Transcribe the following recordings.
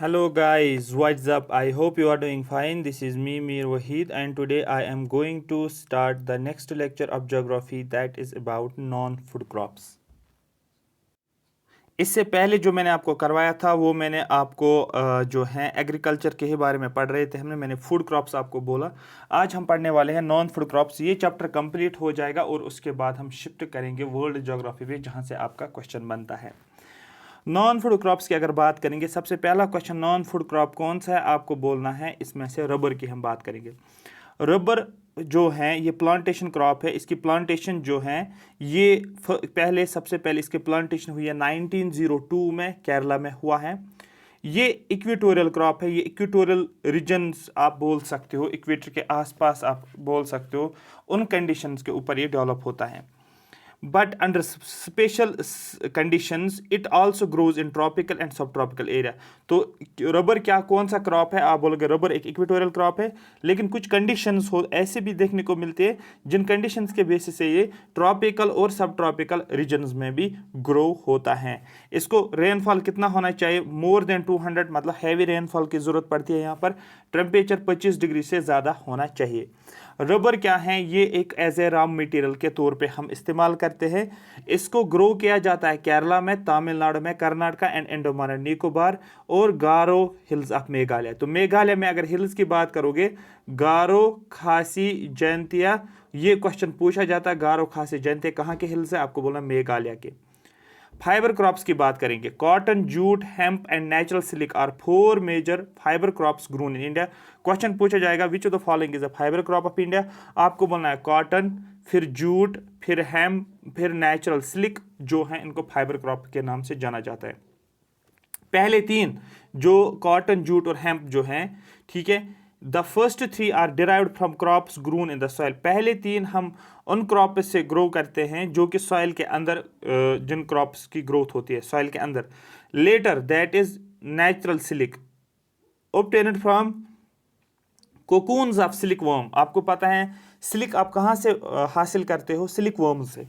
Hello guys, what's up? I hope you are doing fine. This is me Mir Wahid and today I am going to start the next lecture of geography that is about non-food crops. इससे पहले जो मैंने आपको करवाया था वो मैंने आपको जो है एग्रीकल्चर के ही बारे में पढ़ रहे थे मैंने फूड क्रॉप्स आपको बोला। आज हम पढ़ने वाले हैं नॉन फूड क्रॉप्स। ये चैप्टर कंप्लीट हो जाएगा और उसके बाद हम शिफ्ट करेंगे वर्ल्ड ज्योग्राफी पे जहाँ से आपका क्वेश्चन बनता है। नॉन फूड क्रॉप्स की अगर बात करेंगे, सबसे पहला क्वेश्चन नॉन फूड क्रॉप कौन सा है आपको बोलना है। इसमें से रबर की हम बात करेंगे। रबर जो है ये प्लांटेशन क्रॉप है। इसकी प्लांटेशन जो है ये सबसे पहले इसकी प्लांटेशन हुई है 1902 में केरला में हुआ है। ये इक्वेटोरियल क्रॉप है। ये इक्वेटोरियल रीजन्स आप बोल सकते हो, इक्वेटर के आसपास आप बोल सकते हो, उन कंडीशंस के ऊपर ये डेवलप होता है। But under special conditions it also grows in tropical and subtropical area। तो रबर क्या कौन सा क्रॉप है? आप बोलोगे रबर एक इक्वेटोरियल क्रॉप है, लेकिन कुछ कंडीशंस हो ऐसे भी देखने को मिलते हैं जिन कंडीशंस के बेसिस से ये ट्रॉपिकल और सब ट्रॉपिकल रीजन्स में भी ग्रो होता है। इसको रेनफॉल कितना होना चाहिए? मोर देन 200, मतलब हैवी रेनफॉल की ज़रूरत पड़ती है। यहाँ पर टेम्परेचर 25 डिग्री से ज़्यादा होना चाहिए। रबर क्या है? ये एक एज ए रॉ मटेरियल के तौर पे हम इस्तेमाल करते हैं। इसको ग्रो किया जाता है केरला में, तमिलनाडु में, कर्नाटका एंड अंडमान एंड निकोबार और गारो हिल्स ऑफ मेघालय। तो मेघालय में अगर हिल्स की बात करोगे, गारो, खासी, जयंतिया, ये क्वेश्चन पूछा जाता है। गारो, खासी, जयंतिया कहाँ के हिल्स है? आपको बोलना मेघालय के। फाइबर क्रॉप्स की बात करेंगे। Cotton, jute, hemp and natural silk are 4 major fibre crops grown in India. Question पूछा जाएगा which of the following is a fibre crop of India. आपको बोलना है कॉटन, फिर जूट, फिर हेम्प, फिर नेचुरल सिल्क, जो है इनको फाइबर क्रॉप के नाम से जाना जाता है। पहले 3 जो कॉटन, जूट और हेम्प जो हैं, ठीक है, the first 3 are derived from crops grown in the soil. पहले 3 हम उन क्रॉप से ग्रो करते हैं जो कि सॉइल के अंदर, जिन क्रॉप्स की ग्रोथ होती है सॉइल के अंदर। Latter that is natural silk obtained from cocoons of silkworm. आपको पता है सिल्क आप कहाँ से हासिल करते हो? सिल्क वर्म से।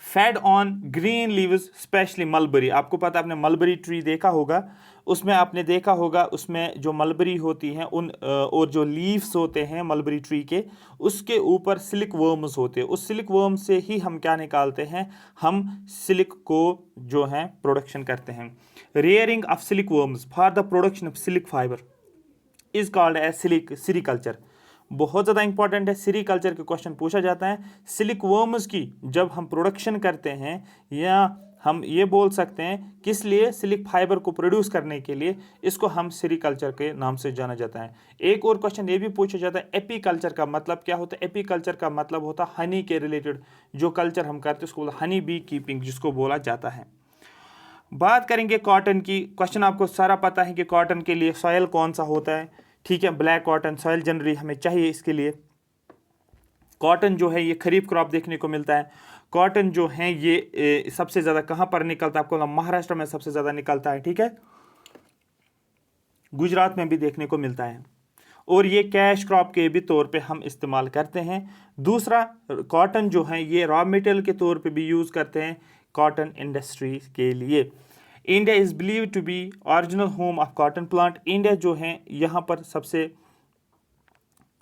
Fade on green leaves specially mulberry. आपको पता है, आपने मलबरी ट्री देखा होगा, उसमें आपने देखा होगा उसमें जो मलबरी होती हैं उन और जो लीव्स होते हैं मलबरी ट्री के, उसके ऊपर सिल्क वर्म्स होते हैं। उस सिल्क वर्म से ही हम क्या निकालते हैं? हम सिल्क को जो है प्रोडक्शन करते हैं। Rearing of silkworms for the production of silk fibre is called as silk sericulture. बहुत ज़्यादा इंपॉर्टेंट है, सेरीकल्चर के क्वेश्चन पूछा जाता है। सिल्क वर्म्स की जब हम प्रोडक्शन करते हैं, या हम ये बोल सकते हैं किस लिए? सिल्क फाइबर को प्रोड्यूस करने के लिए, इसको हम सेरीकल्चर के नाम से जाना जाता है। एक और क्वेश्चन ये भी पूछा जाता है, एपीकल्चर का मतलब क्या होता है? एपीकल्चर का मतलब होता है हनी के रिलेटेड जो कल्चर हम करते हैं उसको हनी बी कीपिंग जिसको बोला जाता है। बात करेंगे कॉटन की। क्वेश्चन आपको सारा पता है कि कॉटन के लिए सॉइल कौन सा होता है, ठीक है, ब्लैक कॉटन सॉइल जनरली हमें चाहिए इसके लिए। कॉटन जो है ये खरीफ क्रॉप देखने को मिलता है। कॉटन जो है ये सबसे ज़्यादा कहाँ पर निकलता है? आपको महाराष्ट्र में सबसे ज़्यादा निकलता है, ठीक है, गुजरात में भी देखने को मिलता है, और ये कैश क्रॉप के भी तौर पे हम इस्तेमाल करते हैं। दूसरा, कॉटन जो है ये रॉ मटेरियल के तौर पे भी यूज़ करते हैं कॉटन इंडस्ट्री के लिए। India is believe to be original home of cotton plant. India जो है यहाँ पर सबसे,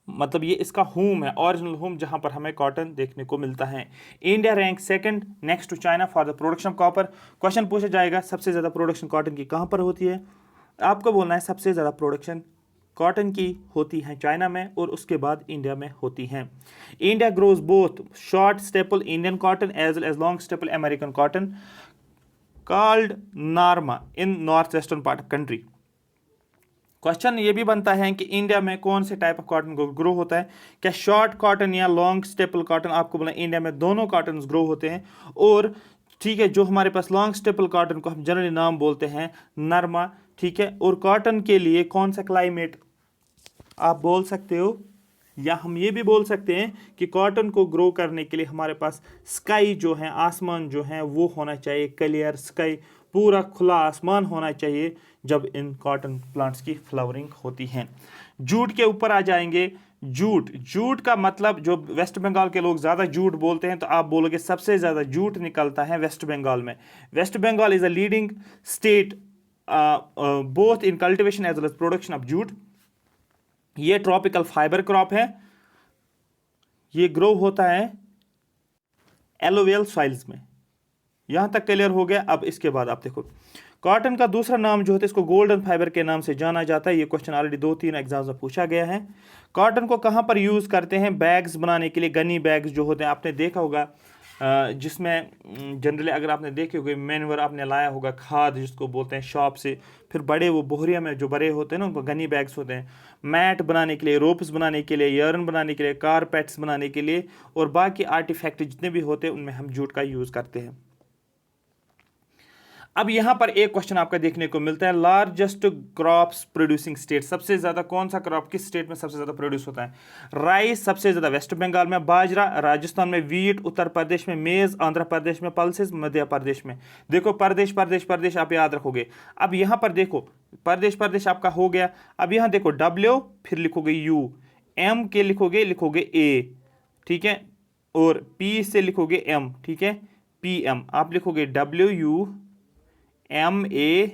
मतलब ये इसका होम है, ओरिजिनल होम, जहाँ पर हमें कॉटन देखने को मिलता है। India rank 2nd next to China for the production of copper. Question पूछा जाएगा सबसे ज़्यादा प्रोडक्शन कॉटन की कहाँ पर होती है? आपको बोलना है सबसे ज़्यादा प्रोडक्शन कॉटन की होती है चाइना में और उसके बाद इंडिया में होती है। India grows both short staple Indian cotton as well as long staple American cotton called Narma in north western part of country. Question ये भी बनता है कि इंडिया में कौन से टाइप ऑफ कॉटन को ग्रो होता है? क्या शॉर्ट कॉटन या लॉन्ग स्टेपल कॉटन? आपको बोला इंडिया में दोनों कॉटन ग्रो होते हैं, और ठीक है, जो हमारे पास लॉन्ग स्टेपल कॉटन को हम जनरली नाम बोलते हैं नरमा, ठीक है। और कॉटन के लिए कौन सा क्लाइमेट आप बोल सकते हो, या हम ये भी बोल सकते हैं कि कॉटन को ग्रो करने के लिए हमारे पास स्काई जो है, आसमान जो है वो होना चाहिए क्लियर स्काई, पूरा खुला आसमान होना चाहिए जब इन कॉटन प्लांट्स की फ्लावरिंग होती है। जूट के ऊपर आ जाएंगे। जूट, जूट का मतलब जो वेस्ट बंगाल के लोग ज़्यादा जूट बोलते हैं, तो आप बोलोगे सबसे ज़्यादा जूट निकलता है वेस्ट बंगाल में। West Bengal is a leading state both in cultivation as well as production of jute. ये ट्रॉपिकल फाइबर क्रॉप है, ये ग्रो होता है एलोवियल सॉइल्स में। यहां तक क्लियर हो गया। अब इसके बाद आप देखो, कॉटन का दूसरा नाम जो होता है इसको गोल्डन फाइबर के नाम से जाना जाता है। ये क्वेश्चन ऑलरेडी 2-3 एग्जाम्स में पूछा गया है। कॉटन को कहां पर यूज करते हैं? बैग्स बनाने के लिए, गनी बैग्स जो होते हैं, आपने देखा होगा जिसमें जनरली अगर आपने देखे होंगे मैन्योर आपने लाया होगा, खाद जिसको बोलते हैं शॉप से, फिर बड़े वो बोहरिया में जो बड़े होते हैं ना उनको गनी बैग्स होते हैं। मैट बनाने के लिए, रोप्स बनाने के लिए, यर्न बनाने के लिए, कारपेट्स बनाने के लिए और बाकी आर्टिफैक्ट जितने भी होते हैं उनमें हम जूट का यूज करते हैं। अब यहां पर एक क्वेश्चन आपका देखने को मिलता है, लार्जेस्ट क्रॉप्स प्रोड्यूसिंग स्टेट, सबसे ज्यादा कौन सा क्रॉप किस स्टेट में सबसे ज्यादा प्रोड्यूस होता है? राइस सबसे ज्यादा वेस्ट बंगाल में, बाजरा राजस्थान में, वीट उत्तर प्रदेश में, मेज आंध्र प्रदेश में, पल्सेस मध्य प्रदेश में। देखो प्रदेश प्रदेश प्रदेश आप याद रखोगे। अब यहां पर देखो प्रदेश प्रदेश आपका हो गया। अब यहां देखो डब्ल्यू, फिर लिखोगे यू, एम के लिखोगे ए, ठीक है, और पी से लिखोगे एम, ठीक है, पी एम। आप लिखोगे WU MA,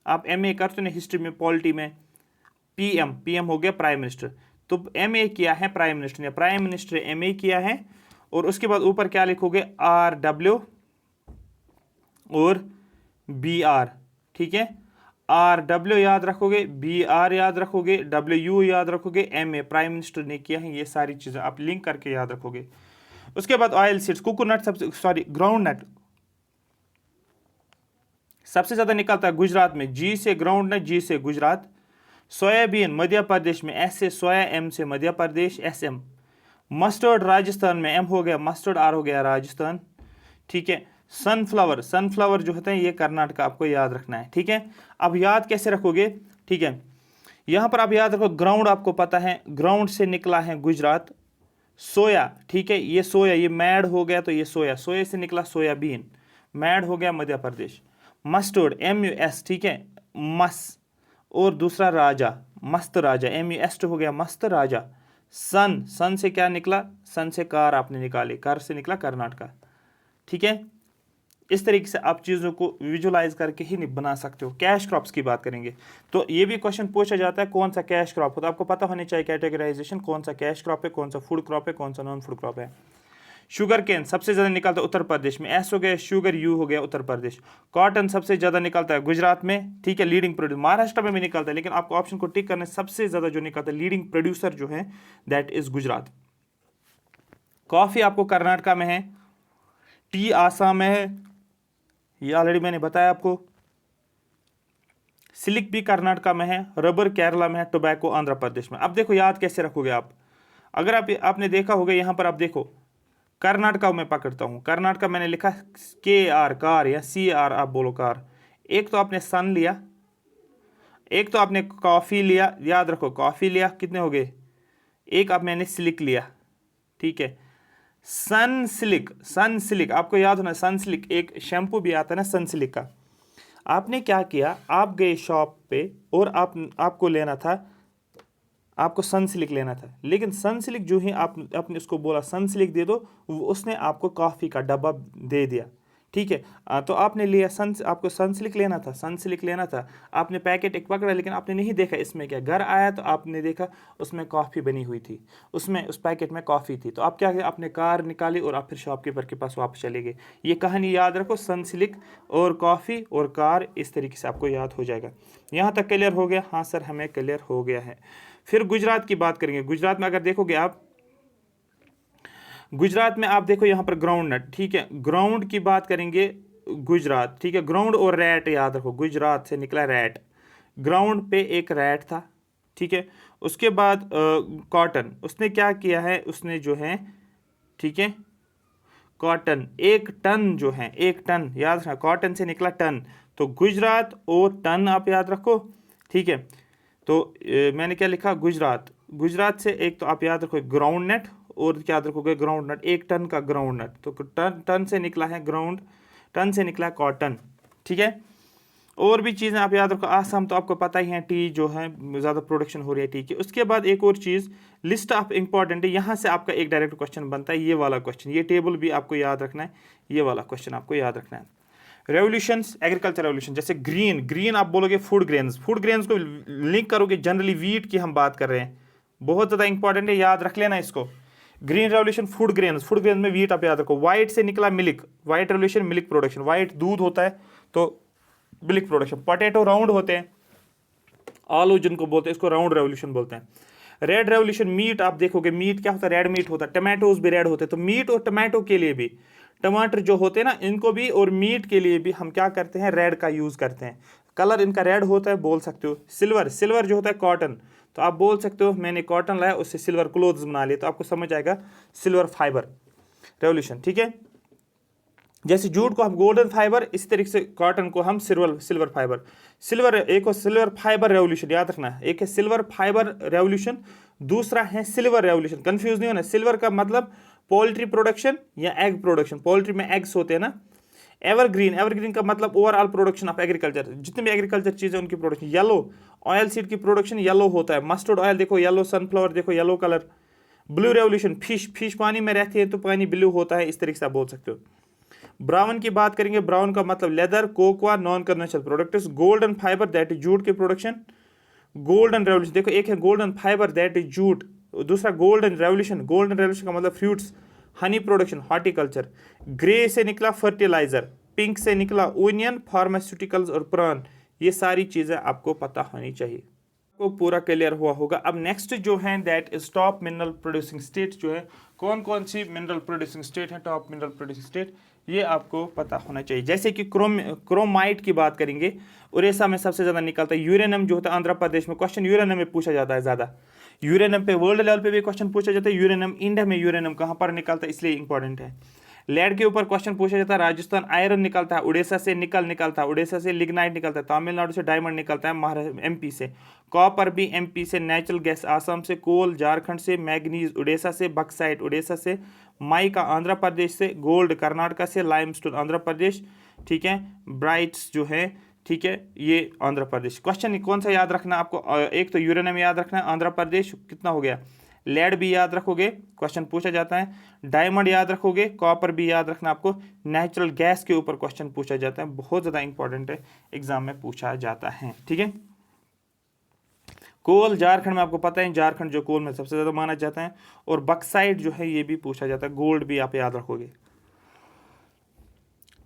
आप MA करते हो ना हिस्ट्री में, पॉलिटी में। PM हो गया प्राइम मिनिस्टर। तो MA किया है प्राइम मिनिस्टर ने, प्राइम मिनिस्टर MA किया है। और उसके बाद ऊपर क्या लिखोगे? RW और BR, ठीक है। RW याद रखोगे, BR याद रखोगे, WU याद रखोगे, MA प्राइम मिनिस्टर ने किया है। ये सारी चीजें आप लिंक करके याद रखोगे। उसके बाद ऑयल सीड्स, कोकोनट सबसे, सॉरी ग्राउंड नट सबसे ज्यादा निकलता है गुजरात में, G से ग्राउंड नट, G से गुजरात। सोयाबीन मध्य प्रदेश में, S से सोया, M से मध्य प्रदेश, SM। मस्टर्ड राजस्थान में, M हो गया मस्टर्ड, R हो गया राजस्थान, ठीक है। सनफ्लावर, सनफ्लावर जो होता है ये कर्नाटक, आपको याद रखना है, ठीक है। अब याद कैसे रखोगे? ठीक है, यहां पर आप याद रखो ग्राउंड आपको पता है, ग्राउंड से निकला है गुजरात। सोया, ठीक है, ये सोया, ये मैड हो गया तो ये सोया, सोया से निकला सोयाबीन, मैड हो गया मध्य प्रदेश। मस्टर्ड MUS, ठीक है, मस, और दूसरा राजा, मस्त राजा, MUS हो गया मस्त राजा। सन, सन से क्या निकला? सन से कार आपने निकाली, कार से निकला कर्नाटका, ठीक है। इस तरीके से आप चीज़ों को विजुलाइज करके ही बना सकते हो। कैश क्रॉप्स की बात करेंगे तो ये भी क्वेश्चन पूछा जाता है कौन सा कैश क्रॉप होता है। आपको पता होनी चाहिए कैटेगराइजेशन, कौन सा कैश क्रॉप है, कौन सा फूड क्रॉप है, कौन सा नॉन फूड क्रॉप है। शुगर केन सबसे ज्यादा निकलता है उत्तर प्रदेश में, S हो गया शुगर, U हो गया उत्तर प्रदेश। कॉटन सबसे ज्यादा निकलता है गुजरात में, ठीक है, लीडिंग प्रोड्यूसर। महाराष्ट्र में भी निकलता है, लेकिन आपको ऑप्शन को टिक करना है, सबसे ज्यादा जो निकलता है लीडिंग प्रोड्यूसर जो है दैट इज गुजरात। कॉफी आपको कर्नाटका में है, टी आसाम में है, ये ऑलरेडी मैंने बताया आपको। सिल्क भी कर्नाटका में है, रबर केरला में है, टोबैको आंध्र प्रदेश में। अब देखो याद कैसे रखोगे आप, अगर आपने देखा होगा यहां पर, आप देखो कर्नाटका में पकड़ता हूं, कर्नाटका मैंने लिखा KR कार, या CR आप बोलो कार। एक तो आपने सन लिया, एक तो आपने कॉफी लिया, याद रखो कॉफी लिया, कितने हो गए? एक आप मैंने सिल्क लिया, ठीक है। सन सिल्क, सन सिल्क आपको याद होना, सन सिल्क एक शैम्पू भी आता है ना सन सिल्क का। आपने क्या किया, आप गए शॉप पे और आपको लेना था, आपको सनसिल्क लेना था, लेकिन सनसिल्क जो ही आपने उसको बोला सनसिल्क दे दो, उसने आपको कॉफ़ी का डब्बा दे दिया, ठीक है। तो आपने लिया आपको सनसिल्क लेना था, सनसिल्क लेना था, आपने पैकेट एक पकड़ा, लेकिन आपने नहीं देखा इसमें क्या। घर आया तो आपने देखा उसमें कॉफ़ी बनी हुई थी, उसमें उस पैकेट में कॉफ़ी थी। तो आप क्या किया, आपने कार निकाली और आप फिर शॉपकीपर के पास वापस चले गए। ये कहानी याद रखो, सनसिल्क और कॉफ़ी और कार, इस तरीके से आपको याद हो जाएगा। यहाँ तक क्लियर हो गया? हाँ सर हमें क्लियर हो गया है। फिर गुजरात की बात करेंगे। गुजरात में अगर देखोगे आप, गुजरात में आप देखो यहां पर ग्राउंड नट, ठीक है, ग्राउंड की बात करेंगे गुजरात, ठीक है। ग्राउंड और रैट याद रखो, गुजरात से निकला रैट, ग्राउंड पे एक रैट था, ठीक है। उसके बाद कॉटन, उसने क्या किया है, उसने जो है, ठीक है, कॉटन 1 टन जो है, 1 टन याद रखना, कॉटन से निकला टन, तो गुजरात और टन आप याद रखो, ठीक है। तो मैंने क्या लिखा, गुजरात, गुजरात से एक तो आप याद रखो ग्राउंड नट, और क्या याद रखोगे ग्राउंड नट, 1 टन का ग्राउंड नट, तो टन से निकला है ग्राउंड, टन से निकला है कॉटन, ठीक है। और भी चीज़ें आप याद रखो। आसाम तो आपको पता ही है, टी जो है ज़्यादा प्रोडक्शन हो रही है टी की। उसके बाद एक और चीज़ लिस्ट ऑफ इंपॉर्टेंट है, यहाँ से आपका एक डायरेक्ट क्वेश्चन बनता है, ये वाला क्वेश्चन, ये टेबल भी आपको याद रखना है, ये वाला क्वेश्चन आपको याद रखना है। रेवोल्यूशंस, एग्रीकल्चर रेवोल्यूशन, जैसे ग्रीन, ग्रीन आप बोलोगे फूड ग्रेन्स, फूड ग्रेन्स को लिंक करोगे जनरली वीट की हम बात कर रहे हैं, बहुत ज़्यादा इंपॉर्टेंट है, याद रख लेना इसको। Green revolution food grains, food grains में वीट आप याद रखो। वाइट से निकला milk, white revolution milk production, white दूध होता है तो मिल्क प्रोडक्शन। पोटैटो राउंड होते हैं, आलू जिनको बोलते हैं इसको राउंड रेवोल्यूशन बोलते हैं। रेड रेवोल्यूशन मीट आप देखोगे, मीट क्या होता है, रेड मीट होता है, टमाटोज भी रेड होते हैं, तो मीट और टमाटो के लिए भी, टमाटर जो होते हैं ना इनको भी, और मीट के लिए भी हम क्या करते हैं, रेड का यूज करते हैं, कलर इनका रेड होता है, बोल सकते हो। सिल्वर, सिल्वर जो होता है कॉटन, तो आप बोल सकते हो मैंने कॉटन लाया उससे सिल्वर क्लोथ्स बना लिए, तो आपको समझ आएगा सिल्वर फाइबर रेवोल्यूशन, ठीक है। जैसे जूट को हम गोल्डन फाइबर, इसी तरीके से कॉटन को हम सिल्वर फाइबर। सिल्वर, एक और सिल्वर फाइबर रेवोल्यूशन याद रखना है, एक है सिल्वर फाइबर रेवोल्यूशन, दूसरा है सिल्वर रेवोल्यूशन। कंफ्यूज नहीं होना, सिल्वर का मतलब पोल्ट्री प्रोडक्शन या एग प्रोडक्शन, पोल्ट्री में एग्स होते हैं ना। एवरग्रीन, एवरग्रीन का मतलब ओवरऑल प्रोडक्शन ऑफ एग्रीकल्चर, जितने भी एग्रीकल्चर चीजें उनकी प्रोडक्शन। येलो, ऑयल सीड की प्रोडक्शन येलो होता है, मस्टर्ड ऑयल देखो येलो, सनफ्लावर देखो yellow colour. Blue revolution, fish, fish पानी में रहती है तो पानी ब्लू होता है, इस तरीके से आप बोल सकते हो। ब्राउन की बात करेंगे, ब्राउन का मतलब leather, cocoa, non conventional products. Golden fibre that is jute की प्रोडक्शन। गोल्डन रेवोल्यूशन देखो, एक है golden fibre that is jute, दूसरा गोल्डन रेवोल्यूशन, गोल्डन रेवोल्यूशन का मतलब fruits, honey production, horticulture. Grey से निकला फर्टिलाइजर, पिंक से निकला ओनियन, फार्मास्यूटिकल्स और प्रान। ये सारी चीजें आपको पता होनी चाहिए, को पूरा क्लियर हुआ होगा। अब नेक्स्ट जो है that is top mineral producing state, जो है कौन कौन सी मिनरल प्रोड्यूसिंग स्टेट है, टॉप मिनरल प्रोड्यूसिंग स्टेट, ये आपको पता होना चाहिए। जैसे कि क्रोमाइट की बात करेंगे, उड़ीसा में सबसे ज़्यादा निकलता है। यूरेनियम जो होता है आंध्र प्रदेश में, क्वेश्चन यूरेनियम में पूछा जाता है ज़्यादा। यूरेनियम पे वर्ल्ड लेवल पे भी क्वेश्चन पूछा जाता है। यूरेनियम इंडिया में यूरेनियम कहाँ पर निकलता है, इसलिए इंपॉर्टेंट है। लेड के ऊपर क्वेश्चन पूछा जाता है, राजस्थान आयरन निकलता है, उड़ीसा से निकल निकलता है, उड़ीसा से लिग्नाइट निकलता है, तमिलनाडु से डायमंड निकलता है, महाराष्ट्र एमपी से। कॉपर भी एमपी से, नेचुरल गैस आसाम से, कोल झारखंड से, मैग्नीज उड़ीसा से, बक्साइट उड़ीसा से, माइका आंध्र प्रदेश से, गोल्ड कर्नाटका से, लाइमस्टोन आंध्र प्रदेश, ठीक है, ब्राइट्स जो है, ठीक है, ये आंध्र प्रदेश। क्वेश्चन कौन सा याद रखना आपको, एक तो यूरेनियम याद रखना है, आंध्र प्रदेश कितना हो गया, लेड भी याद रखोगे, क्वेश्चन पूछा जाता है, डायमंड याद रखोगे, कॉपर भी याद रखना आपको, नेचुरल गैस के ऊपर क्वेश्चन पूछा जाता है, बहुत ज़्यादा इंपॉर्टेंट है, एग्जाम में पूछा जाता है, ठीक है। कोल झारखंड में आपको पता है, झारखंड जो कोल में सबसे ज़्यादा माना जाता है, और बक्साइट जो है ये भी पूछा जाता है, गोल्ड भी आप याद रखोगे।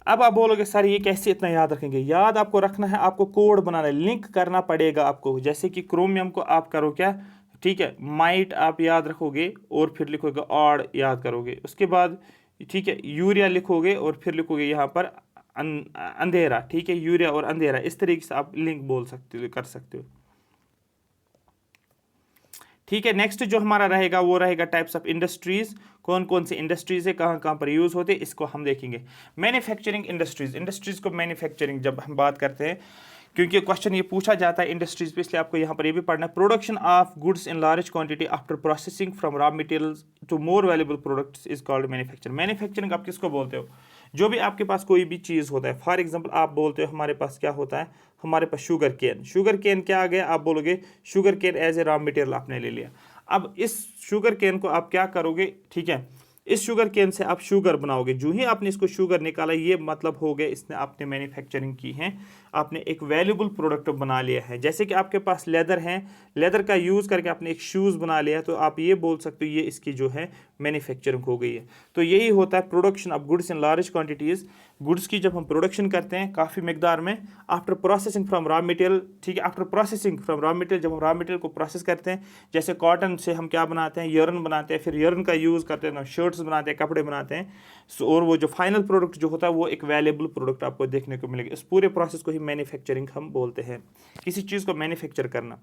अब आप बोलोगे सर ये कैसे इतना याद रखेंगे, याद आपको रखना है, आपको कोड बनाना है, लिंक करना पड़ेगा आपको। जैसे कि क्रोमियम को आप करो क्या, ठीक है, माइट आप याद रखोगे और फिर लिखोगे ऑड याद करोगे, उसके बाद ठीक है यूरिया लिखोगे और फिर लिखोगे यहाँ पर अंधेरा, ठीक है, यूरिया और अंधेरा, इस तरीके से आप लिंक बोल सकते हो, कर सकते हो, ठीक है। नेक्स्ट जो हमारा रहेगा वो रहेगा टाइप्स ऑफ इंडस्ट्रीज, कौन कौन सी इंडस्ट्रीज है, कहाँ कहाँ पर यूज होते हैं, इसको हम देखेंगे। मैन्युफैक्चरिंग इंडस्ट्रीज, इंडस्ट्रीज को मैन्युफैक्चरिंग जब हम बात करते हैं, क्योंकि क्वेश्चन ये पूछा जाता है इंडस्ट्रीज पे, इसलिए आपको यहाँ पर ये भी पढ़ना है। Production of goods in large quantity after processing from raw materials to more valuable products is called manufacturing. Manufacturing आप किसको बोलते हो, जो भी आपके पास कोई भी चीज़ होता है, फॉर एग्जांपल आप बोलते हो हमारे पास क्या होता है, हमारे पास शुगर केन, शुगर केन क्या आ गया, आप बोलोगे sugarcane as a raw material आपने ले लिया। अब इस शुगर केन को आप क्या करोगे, ठीक है, इस शुगर केन से आप शुगर बनाओगे, जो ही आपने इसको शुगर निकाला, ये मतलब हो गया इसने आपने मैन्युफैक्चरिंग की है, आपने एक वैल्यूबल प्रोडक्ट बना लिया है। जैसे कि आपके पास लेदर है, लेदर का यूज़ करके आपने एक शूज़ बना लिया, तो आप ये बोल सकते हो ये इसकी जो है मैन्युफैक्चरिंग हो गई है। तो यही होता है production of goods in large quantities, goods की जब हम प्रोडक्शन करते हैं काफ़ी मकदार में, after processing from raw material, ठीक है, after processing from raw material, जब हम रॉ मटेरियल को प्रोसेस करते हैं, जैसे कॉटन से हम क्या बनाते हैं, यर्न बनाते हैं, फिर यर्न का यूज़ करते हैं, शर्ट्स बनाते हैं, कपड़े बनाते हैं, और वो जो फाइनल प्रोडक्ट जो होता है वो एक वैल्यूएबल प्रोडक्ट आपको देखने को मिलेगा। इस पूरे प्रोसेस को ही मैन्युफैक्चरिंग हम बोलते हैं, किसी चीज़ को मैन्युफैक्चर करना,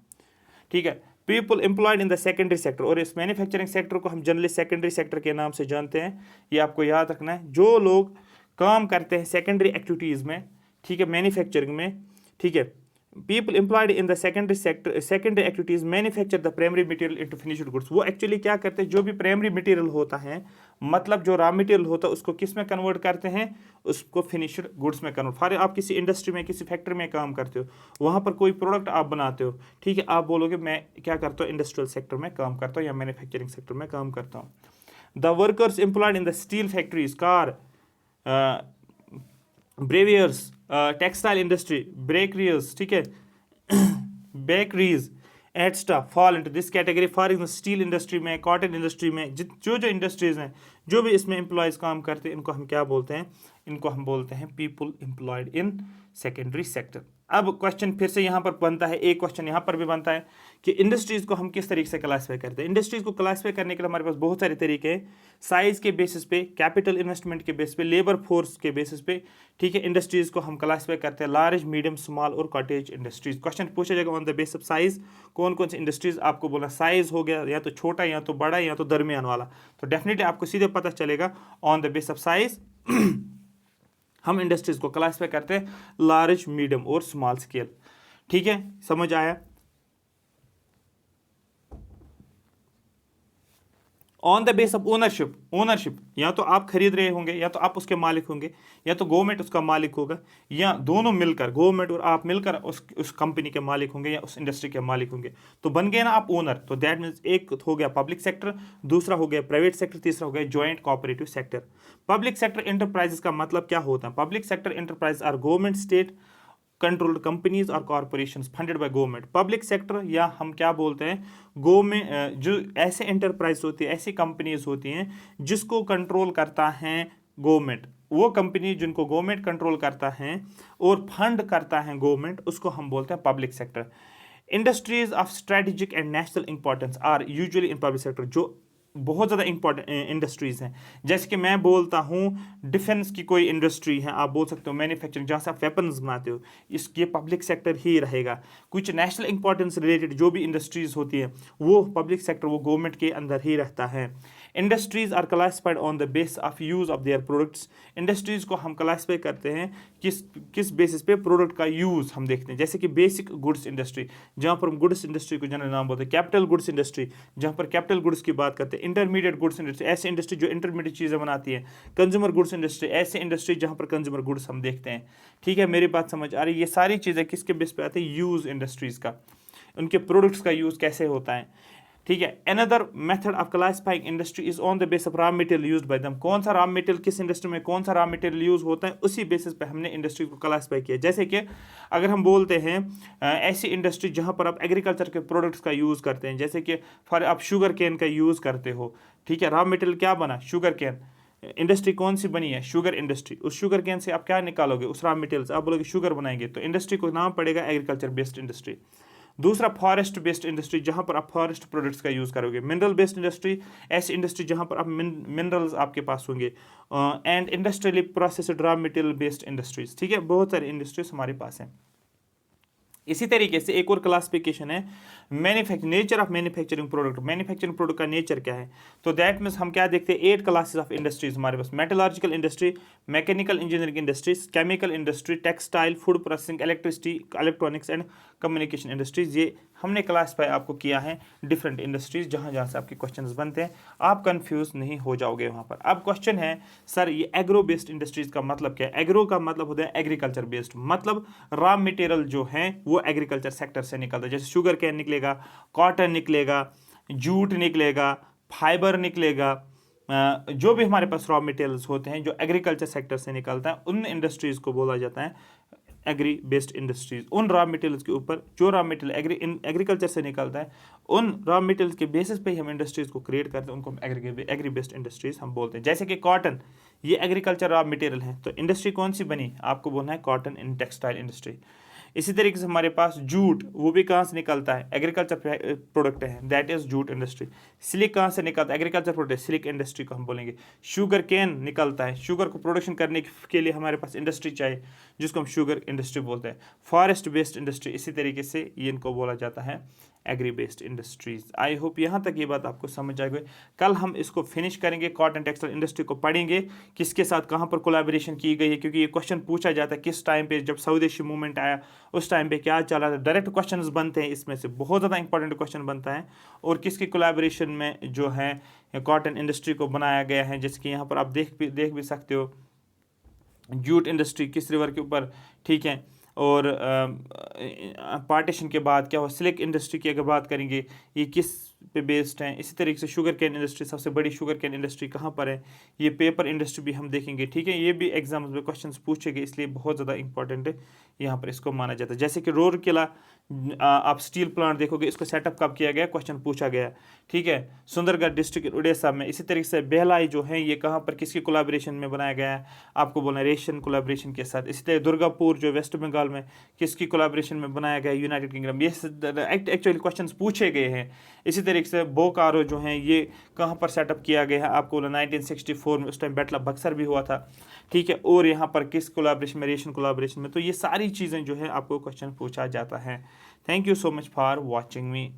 ठीक है। People employed in the secondary sector, और इस मैन्युफैक्चरिंग सेक्टर को हम जनरली सेकेंडरी सेक्टर के नाम से जानते हैं, ये आपको याद रखना है। जो लोग काम करते हैं सेकेंडरी एक्टिविटीज़ में, ठीक है, मैन्युफैक्चरिंग में, ठीक है, people employed in the secondary activities manufacture the primary material into finished goods. वो एक्चुअली क्या करते हैं, जो भी प्राइमरी मटेरियल होता है, मतलब जो रॉ मटेरियल होता है, उसको किस में कन्वर्ट करते हैं, उसको फिनिश्ड गुड्स में कन्वर्ट। फॉर आप किसी इंडस्ट्री में, किसी फैक्ट्री में काम करते हो, वहाँ पर कोई प्रोडक्ट आप बनाते हो, ठीक है, आप बोलोगे मैं क्या करता हूँ, इंडस्ट्रियल सेक्टर में काम करता हूँ या मैन्युफैक्चरिंग सेक्टर में काम करता हूँ। The workers employed in the steel factories, car, breweries, textile industry, bakeries, ठीक है, bakeries etcetera fall into this category. For example steel industry में, कॉटन इंडस्ट्री में, जो जो इंडस्ट्रीज हैं, जो भी इसमें एम्प्लॉयज़ काम करते हैं, इनको हम क्या बोलते हैं, इनको हम बोलते हैं people employed in secondary sector. अब क्वेश्चन फिर से यहाँ पर बनता है, एक क्वेश्चन यहाँ पर भी बनता है कि इंडस्ट्रीज़ को हम किस तरीके से क्लासीफाई करते हैं। इंडस्ट्रीज़ को क्लासीफाई करने के लिए हमारे पास बहुत सारे तरीके हैं, साइज़ के बेसिस पे, कैपिटल इन्वेस्टमेंट के बेसिस पे, लेबर फोर्स के बेसिस पे, ठीक है। इंडस्ट्रीज़ को हम क्लासीफाई करते हैं लार्ज, मीडियम, स्मॉल और कॉटेज इंडस्ट्रीज। क्वेश्चन पूछा जाएगा on the basis of size, कौन कौन सी इंडस्ट्रीज़, आपको बोला साइज़ हो गया या तो छोटा, या तो बड़ा, या तो दरमियान वाला, तो डेफिनेटली आपको सीधे पता चलेगा on the basis of size हम इंडस्ट्रीज को क्लासीफाई करते हैं लार्ज, मीडियम और स्मॉल स्केल, ठीक है, समझ आया। On the basis of ownership या तो आप खरीद रहे होंगे, या तो आप उसके मालिक होंगे, या तो गवर्नमेंट उसका मालिक होगा, या दोनों मिलकर, गवर्नमेंट और आप मिलकर उस कंपनी के मालिक होंगे या उस इंडस्ट्री के मालिक होंगे, तो बन गए ना आप ओनर। तो दैट मीन्स एक हो गया पब्लिक सेक्टर, दूसरा हो गया प्राइवेट सेक्टर, तीसरा हो गया joint cooperative sector. Public sector enterprises का मतलब क्या होता है? Public sector enterprise are government, state controlled companies और corporations funded by government. Public sector या हम क्या बोलते हैं, गवर्नमेंट, जो ऐसे एंटरप्राइज होती है, ऐसी कंपनीज होती हैं जिसको कंट्रोल करता है गवर्नमेंट, वो कंपनी जिनको गवर्नमेंट कंट्रोल करता है और फंड करता है गवर्नमेंट, उसको हम बोलते हैं public sector. Industries of strategic and national importance are usually in public sector, जो बहुत ज़्यादा इंपॉर्टेंट इंडस्ट्रीज़ हैं। जैसे कि मैं बोलता हूँ डिफेंस की कोई इंडस्ट्री है, आप बोल सकते हो मैन्युफैक्चरिंग, जहाँ से आप वेपन्स बनाते हो, इसके पब्लिक सेक्टर ही रहेगा। कुछ नेशनल इंपॉर्टेंस रिलेटेड जो भी इंडस्ट्रीज़ होती है, वो पब्लिक सेक्टर, वो गवर्नमेंट के अंदर ही रहता है। Industries are classified on the basis of use of their products. Industries को हम क्लासीफाई करते हैं किस बेसिस पे, प्रोडक्ट का यूज़ हम देखते हैं। जैसे कि बेसिक गुड्स इंडस्ट्री, जहाँ पर हम गुड्स इंडस्ट्री को जनरल नाम बोलते हैं। कैपिटल गुड्स इंडस्ट्री, जहाँ पर कैपिटल गुड्स की बात करते हैं। इंटरमीडिएट गुड्स इंडस्ट्री, ऐसी इंडस्ट्री जो इंटरमीडिएट चीज़ें बनाती है। कंज्यूमर गुड्स इंडस्ट्री, ऐसी इंडस्ट्री जहाँ पर कंज्यूमर गुड्स हम देखते हैं, ठीक है, मेरी बात समझ आ रही है। ये सारी चीज़ें किसके बेस पे आती है, यूज़ इंडस्ट्रीज़ का, उनके प्रोडक्ट्स का यूज़ कैसे होता है, ठीक है। Another method of classifying industry is on the basis of raw material used by them. कौन सा रॉ मटेरियल, किस इंडस्ट्री में कौन सा रॉ मटेरियल यूज होता है, उसी बेसिस पे हमने इंडस्ट्री को क्लासिफाई किया। जैसे कि अगर हम बोलते हैं ऐसी इंडस्ट्री जहां पर आप एग्रीकल्चर के प्रोडक्ट्स का यूज़ करते हैं, जैसे कि फॉर आप शुगर केन का यूज़ करते हो, ठीक है, रॉ मटेरियल क्या बना, शुगर केन। इंडस्ट्री कौन सी बनी है, शुगर इंडस्ट्री। उस शुगर केन से आप क्या निकालोगे, उस रॉ मटेरियल से आप बोलोगे शुगर बनाएंगे, तो इंडस्ट्री को नाम पड़ेगा एग्रीकल्चर बेस्ड इंडस्ट्री। दूसरा फॉरेस्ट बेस्ड इंडस्ट्री, जहां पर आप फॉरेस्ट प्रोडक्ट्स का यूज़ करोगे। मिनरल बेस्ड इंडस्ट्री, ऐसी इंडस्ट्री जहां पर आप मिनरल्स आपके पास होंगे। And industrially processed raw material based industries, ठीक है, बहुत सारी इंडस्ट्रीज हमारे पास हैं। इसी तरीके से एक और क्लासिफिकेशन है nature of manufacturing product. Manufacturing product का नेचर क्या है, तो दैट मीन्स हम क्या देखते हैं, 8 क्लासेस ऑफ इंडस्ट्रीज हमारे पास। Metallurgical industry, mechanical engineering industries, chemical industry, textile, food processing, electricity, electronics and communication industries. ये हमने क्लासिफाई आपको किया है डिफरेंट इंडस्ट्रीज, जहाँ जहाँ से आपके क्वेश्चंस बनते हैं, आप कंफ्यूज नहीं हो जाओगे वहाँ पर। अब क्वेश्चन है सर ये एग्रो बेस्ड इंडस्ट्रीज का मतलब क्या है? एग्रो का मतलब होता है एग्रीकल्चर बेस्ड, मतलब रॉ मटेरियल जो है वो एग्रीकल्चर सेक्टर से निकलता है। जैसे शुगर कैन निकलेगा, कॉटन निकलेगा, जूट निकलेगा, फाइबर निकलेगा, जो भी हमारे पास रॉ मटेरियल्स होते हैं जो एग्रीकल्चर सेक्टर से निकलता है, उन इंडस्ट्रीज को बोला जाता है एग्री बेस्ड इंडस्ट्रीज। उन रॉ मटेरियल्स के ऊपर जो रॉ मटेरियल एग्रीकल्चर से निकलता है, उन रॉ मटेरियल्स के बेसिस पे ही हम इंडस्ट्रीज को क्रिएट करते हैं, उनको हम एग्री बेस्ड इंडस्ट्रीज हम बोलते हैं। जैसे कि कॉटन, ये एग्रीकल्चर रॉ मटेरियल है, तो इंडस्ट्री कौन सी बनी, आपको बोलना है कॉटन इन टेक्सटाइल इंडस्ट्री। इसी तरीके से हमारे पास जूट, वो भी कहाँ से निकलता है, एग्रीकल्चर प्रोडक्ट है, दैट इज जूट इंडस्ट्री। सिलिक कहाँ से निकलता है, एग्रीकल्चर प्रोडक्ट, सिलिक इंडस्ट्री को हम बोलेंगे। शुगर केन निकलता है, शुगर को प्रोडक्शन करने के लिए हमारे पास इंडस्ट्री चाहिए, जिसको हम शुगर इंडस्ट्री बोलते हैं। फॉरेस्ट बेस्ड इंडस्ट्री, इसी तरीके से ये इनको बोला जाता है agri based industries. I hope यहाँ तक ये बात आपको समझ आ गई। कल हम इसको फिनिश करेंगे, कॉटन टेक्सटाइल इंडस्ट्री को पढ़ेंगे, किसके साथ कहाँ पर कोलैबोरेशन की गई है, क्योंकि ये क्वेश्चन पूछा जाता है किस टाइम पे जब स्वदेशी मूवमेंट आया उस टाइम पे क्या चला था। डायरेक्ट क्वेश्चन बनते हैं, इसमें से बहुत ज़्यादा इंपॉर्टेंट क्वेश्चन बनता है। और किसकी कोलैबोरेशन में जो है कॉटन इंडस्ट्री को बनाया गया है, जैसे कि यहाँ पर आप देख भी सकते हो, जूट इंडस्ट्री किस रिवर के ऊपर, ठीक है। और पार्टीशन के बाद क्या हुआ, सिल्क इंडस्ट्री की अगर बात करेंगे ये किस पे बेस्ड है। इसी तरीके से शुगर कैन इंडस्ट्री, सबसे बड़ी शुगर कैन इंडस्ट्री कहाँ पर है। ये पेपर इंडस्ट्री भी हम देखेंगे, ठीक है। ये भी एग्जाम्स में क्वेश्चंस पूछे गए, इसलिए बहुत ज़्यादा इंपॉर्टेंट है, यहाँ पर इसको माना जाता है। जैसे कि रोरकेला आप स्टील प्लांट देखोगे, इसको सेटअप कब किया गया, क्वेश्चन पूछा गया, ठीक है, सुंदरगढ़ डिस्ट्रिक्ट उड़ीसा में। इसी तरीके से बेहलाई जो है ये कहाँ पर किसकी कोलैबोरेशन में बनाया गया है, आपको बोलना है रेशियन कोलैबोरेशन के साथ। इसी तरह दुर्गापुर जो वेस्ट बंगाल में किसकी कोलैबोरेशन में बनाया गया, यूनाइटेड किंगडम। ये एक्चुअली क्वेश्चंस पूछे गए हैं। इसी तरीके से बोकारो जो है ये कहाँ पर सेटअप किया गया है, आपको बोला 1964 में, उस टाइम बैटल ऑफ बक्सर भी हुआ था, ठीक है। और यहाँ पर किस कोलैबोरेशन में, रेशियन कोलैबोरेशन में। तो ये सारी चीज़ें जो है आपको क्वेश्चन पूछा जाता है। Thank you so much for watching me.